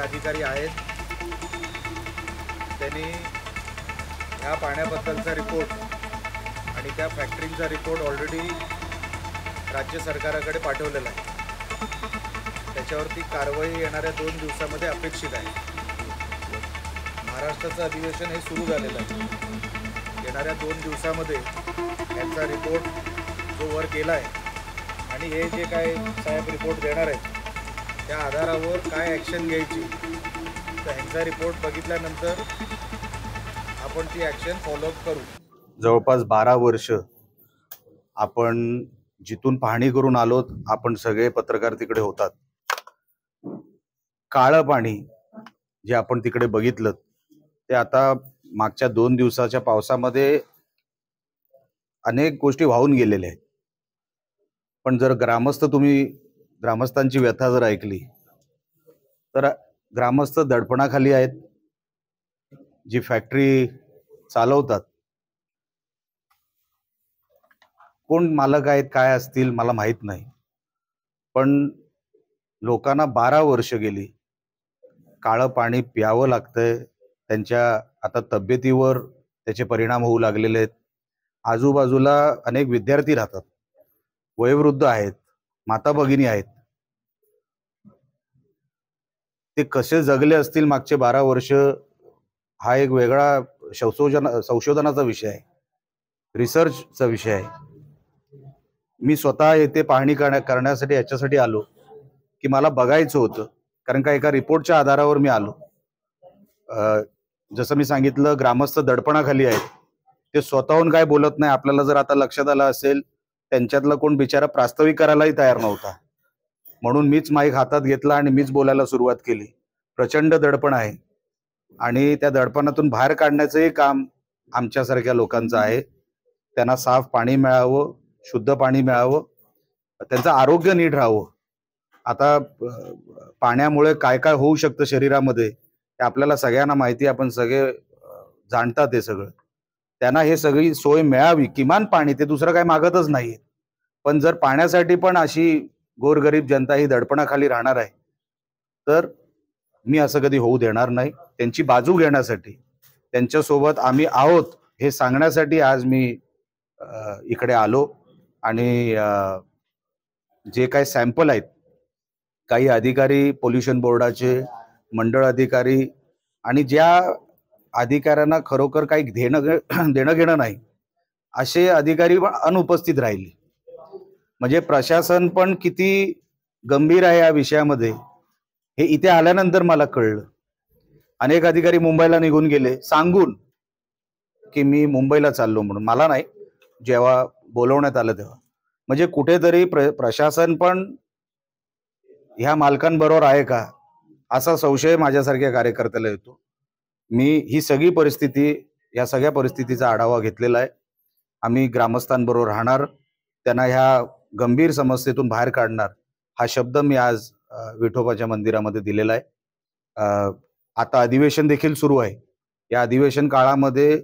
अधिकारी आहेत त्यांनी ह्या पाण्याबद्दलचा रिपोर्ट आणि त्या फॅक्टरीचा रिपोर्ट ऑलरेडी राज्य सरकाराकडे पाठवलेला आहे। त्याच्यावरती कारवाई येणाऱ्या 2 दिवसामध्ये अपेक्षित आहे। महाराष्ट्राचं अधिवेशन हे सुरू झालेलं आहे। येणाऱ्या 2 दिवसामध्ये यांचा रिपोर्ट जो वर केला आहे आणि हे जे काय साहेब रिपोर्ट देणार आहेत त्या आधारावर काय ॲक्शन घ्यायची तर ह्यांचा रिपोर्ट बघितल्यानंतर आपण ती ॲक्शन फॉलोअप करू। जवळपास 12 वर्ष आपण जिथून पाहणी करून आलोत, आपण सगळे पत्रकार तिकडे होतात। काळं पाणी जे आपण तिकडे बघितलं ते आता मागच्या 2 दिवसाच्या पावसामध्ये अनेक गोष्टी वाहून गेलेल्या आहेत। पण जर तुम्ही ग्रामस्थांची व्यथा जर ऐकली तर ग्रामस्थ दडपणाखाली आहेत। जी फॅक्टरी चालवतात कोण मालक आहेत काय असतील मला माहित नाही, पण लोकांना 12 वर्ष गेली काळं पाणी प्यावं लागतंय। त्यांच्या आता तब्येतीवर त्याचे परिणाम होऊ लागलेले आहेत। आजूबाजूला अनेक विद्यार्थी राहतात, वयोवृद्ध आहेत, माता भगिनी आहेत। ते कसे जगले असतील मागचे 12 वर्ष हा एक वेगळा संशोधनाचा विषय आहे, रिसर्चचा विषय आहे। मी स्वतः येथे पाहणी करण्यासाठी याच्यासाठी आलो की मला बघायचं होतं, कारण का एका रिपोर्टच्या आधारावर मी आलो। जसं मी सांगितलं ग्रामस्थ दडपणाखाली आहेत, ते स्वतःहून काय बोलत नाही। आपल्याला जर आता लक्षात आलं असेल त्यांच्यातला कोण बिचारा प्रास्ताविक करायलाही तयार नव्हता, म्हणून मीच माईक हातात घेतला आणि मीच बोलायला सुरुवात केली। प्रचंड दडपण आहे आणि त्या दडपणातून बाहेर काढण्याचंही काम आमच्यासारख्या लोकांचं आहे। त्यांना साफ पाणी मिळावं, शुद्ध पाणी मिळावं, त्यांचं आरोग्य नीट राहावं। आता पाण्यामुळे काय काय होऊ शकतं शरीरामध्ये ते आपल्याला सगळ्यांना माहिती, आपण सगळे जाणतात हे सगळं। त्यांना हे सगळी सोय मिळावी, किमान पाणी, ते दुसरं काय मागतच नाहीये। पण जर पाण्यासाठी पण अशी गोरगरीब जनता ही दडपणाखाली राहणार आहे तर मी असं कधी होऊ देणार नाही। त्यांची बाजू घेण्यासाठी, त्यांच्यासोबत आम्ही आहोत हे सांगण्यासाठी आज मी इकडे आलो। आणि जे काही सॅम्पल आहेत, काही अधिकारी, पोल्युशन बोर्डाचे मंडळ अधिकारी आणि ज्या अधिकाऱ्यांना खरोखर काही देणं घेणं नाही असे अधिकारी पण अनुपस्थित राहिले। म्हणजे प्रशासन पण किती गंभीर आहे या विषयामध्ये हे इथे आल्यानंतर मला कळलं। अनेक अधिकारी मुंबईला निघून गेले सांगून की मी मुंबईला चाललो म्हणून, मला नाही, जेव्हा बोलवण्यात आलं तेव्हा। म्हणजे कुठेतरी प्रशासन पण ह्या मालकांबरोबर आहे का असा संशय माझ्यासारख्या कार्यकर्त्याला येतो। मी ही सगळी परिस्थिती, या सगळ्या परिस्थितीचा आढावा घेतलेला आहे। आम्ही ग्रामस्थांबरोबर राहणार, त्यांना ह्या गंभीर समस्येतून बाहेर काढणार हा शब्द मी आज विठोबाच्या मंदिरामध्ये दिलेला आहे। आता अधिवेशन देखील सुरू आहे। या अधिवेशन काळामध्ये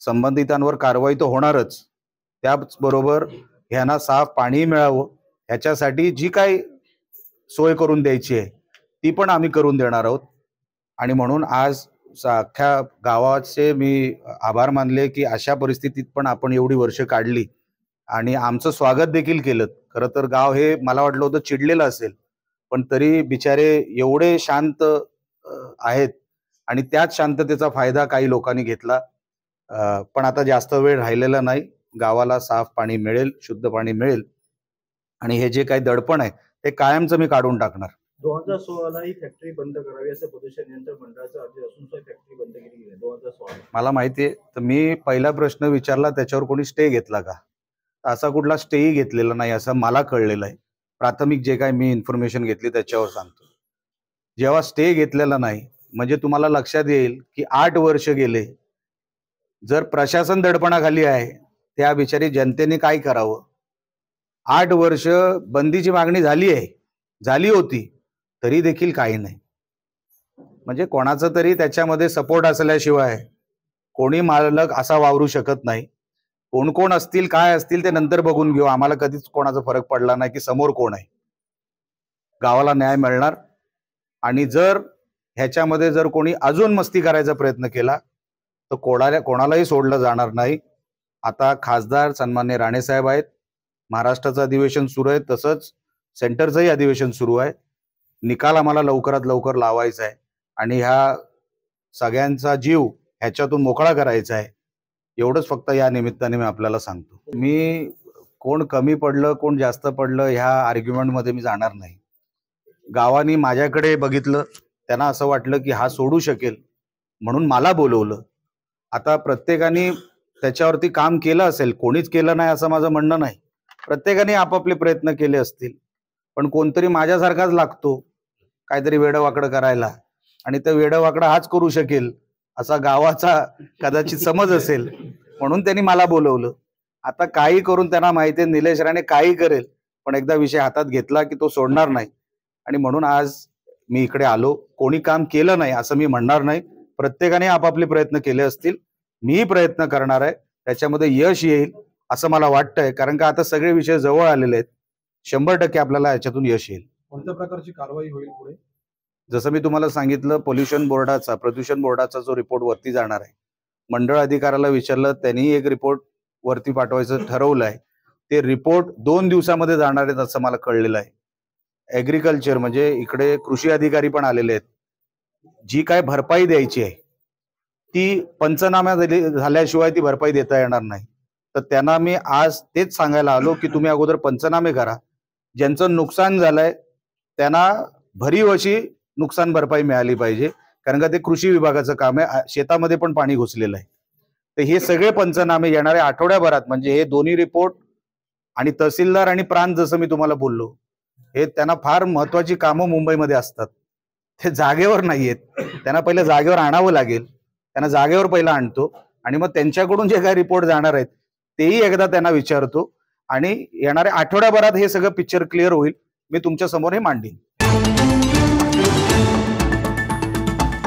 संबंधितांवर कारवाई तर होणारच, त्याचबरोबर ह्यांना साफ पाणी मिळावं ह्याच्यासाठी जी काही सोय करून द्यायची आहे ती पण आम्ही करून देणार आहोत। आणि म्हणून आज अख्ख्या गावाचे मी आभार मानले की अशा परिस्थितीत पण आपण एवढी वर्ष काढली आणि आमचं स्वागत देखील केलं। खरं तर गाव हे मला वाटलं होतं चिडलेलं असेल, पण तरी बिचारे एवढे शांत आहेत आणि त्याच शांततेचा फायदा काही लोकांनी घेतला। पण आता जास्त वेळ राहिलेला नाही, गावाला साफ पाणी मिळेल, शुद्ध पाणी मिळेल आणि हे जे काही दडपण आहे ते कायमचं मी काढून टाकणार. 2016 ही फॅक्टरी बंद करावी असं प्रदूषण नियंत्रण मंडळाचं अर्ज असून फॅक्टरी बंद केली गेली 2016. मला माहितीये, तर मी पहिला प्रश्न विचारला त्याच्यावर कोणी स्टे घेतला का? असा कुठला स्टेही घेतलेला नाही असं मला कळलेलं आहे. प्राथमिक जे काही मी इन्फॉर्मेशन घेतली त्याच्यावर सांगतो. जेव्हा स्टे घेतलेला नाही म्हणजे तुम्हाला लक्षात येईल की 8 वर्ष गेले. जर प्रशासन दडपणाखाली आहे त्या बिचारी जनतेने काय करावं? 8 वर्ष बंदीची मागणी झाली होती तरी देखील काही नाही. म्हणजे कोणाचा तरी त्याच्यामध्ये सपोर्ट असल्याशिवाय कोणी मालक असा वावरू शकत नाही. कोण कोण असतील काय असतील ते नंतर बघून घेऊ. आम्हाला कधीच कोणाचा फरक पडला नाही की समोर कोण आहे. गावाला न्याय मिळणार. आणि जर ह्याच्यामध्ये जर कोणी अजून मस्ती करायचा प्रयत्न केला तर कोणालाही सोडलं जाणार नाही. आता खासदार सन्मान्य राणेसाहेब आहेत. महाराष्ट्राचं अधिवेशन सुरू आहे, तसंच सेंटरचंही अधिवेशन सुरू आहे. निकाल आम्हाला लवकरात लवकर लावायचा आहे आणि ह्या सगळ्यांचा जीव ह्याच्यातून मोकळा करायचा आहे. एवढंच फक्त या निमित्ताने मी आपल्याला सांगतो. मी कोण कमी पडलं कोण जास्त पडलं ह्या आर्ग्युमेंटमध्ये मी जाणार नाही. गावानी माझ्याकडे बघितलं, त्यांना असं वाटलं की हा सोडू शकेल म्हणून मला बोलवलं. आता प्रत्येकाने त्याच्यावरती काम केलं असेल, कोणीच केलं नाही असं माझं म्हणणं नाही. प्रत्येकाने आपापले प्रयत्न केले असतील, पण कोणतरी माझ्यासारखाच लागतो काहीतरी वेडवाकडं करायला आणि ते वेडवाकडं हाच करू शकेल असा गावाचा कदाचित समज असेल म्हणून त्यांनी मला बोलवलं. आता काही करून त्यांना माहिती आहे निलेश राणे काही करेल, पण एकदा विषय हातात घेतला की तो सोडणार नाही. आणि म्हणून आज मी इकडे आलो. कोणी काम केलं नाही असं मी म्हणणार नाही. प्रत्येकाने आपापले प्रयत्न केले असतील. मीही प्रयत्न करणार आहे, त्याच्यामध्ये यश येईल असं मला वाटतंय. कारण का आता सगळे विषय जवळ आलेले आहेत. 100% आपल्याला याच्यातून यश येईल. कोणत्या प्रकारची कारवाई होईल पुढे? जसं मी तुम्हाला सांगितलं, प्रदूषण बोर्डाचा जो रिपोर्ट वरती जाणार आहे, मंडळ अधिकाऱ्याला विचारलं, त्यांनी एक रिपोर्ट वरती पाठवायचं ठरवलं आहे. ते रिपोर्ट 2 दिवसामध्ये जाणार आहेत असं मला कळलेलं आहे. ऍग्रिकल्चर म्हणजे इकडे कृषी अधिकारी पण आलेले आहेत. जी काय भरपाई द्यायची आहे ती पंचनामा झाल्याशिवाय ती भरपाई देता येणार नाही. तर त्यांना मी आज तेच सांगायला आलो की तुम्ही अगोदर पंचनामे करा. ज्यांचं नुकसान झालंय त्यांना भरीव अशी नुकसान भरपाई मिळाली पाहिजे, कारण का ते कृषी विभागाचं काम आहे. शेतामध्ये पण पाणी घुसलेलं आहे. तर हे सगळे पंचनामे येणाऱ्या आठवड्याभरात, म्हणजे हे दोन्ही रिपोर्ट आणि तहसीलदार आणि प्रांत, जसं मी तुम्हाला बोललो, हे त्यांना फार महत्वाची कामं मुंबईमध्ये असतात. ते जागेवर नाहीयेत. त्यांना पहिलं जागेवर आणावं लागेल. त्यांना जागेवर पहिला आणतो आणि मग त्यांच्याकडून जे काही रिपोर्ट जाणार आहेत तेही एकदा त्यांना विचारतो आणि येणाऱ्या आठवड्याभरात हे सगळं पिक्चर क्लिअर होईल. मी तुमच्या समोर हे मांडीन.